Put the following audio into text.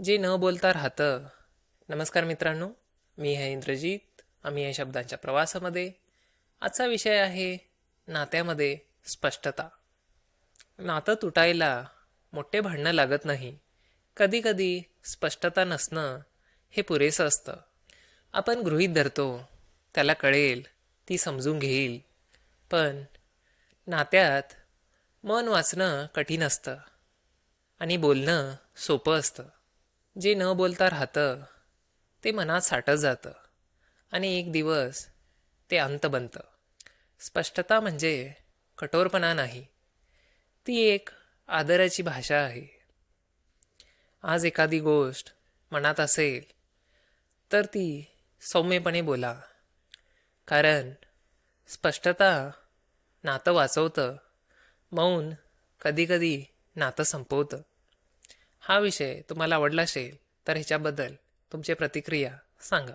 जे न बोलता राहतं. नमस्कार मित्रांनो, मी आहे इंद्रजीत. आम्ही आहे शब्दांच्या प्रवासामध्ये. आजचा विषय आहे नात्यामध्ये स्पष्टता. नातं तुटायला मोठे भांडणं लागत नाही. कधी कधी स्पष्टता नसणं हे पुरेसं असतं. आपण गृहीत धरतो, त्याला कळेल, ती समजून घेईल. पण नात्यात मन वाचणं कठीण असतं आणि बोलणं सोपं असतं. जे न बोलता राहतं ते मनात साठत जातं आणि एक दिवस ते अंत बनतं. स्पष्टता म्हणजे कठोरपणा नाही, ती एक आदराची भाषा आहे. आज एखादी गोष्ट मनात असेल तर ती सौम्यपणे बोला, कारण स्पष्टता नातं वाचवतं, मौन कधीकधी नातं संपवतं. हा विषय तुम्हाला आवडला असेल तर ह्याच्याबद्दल तुमची प्रतिक्रिया सांगा.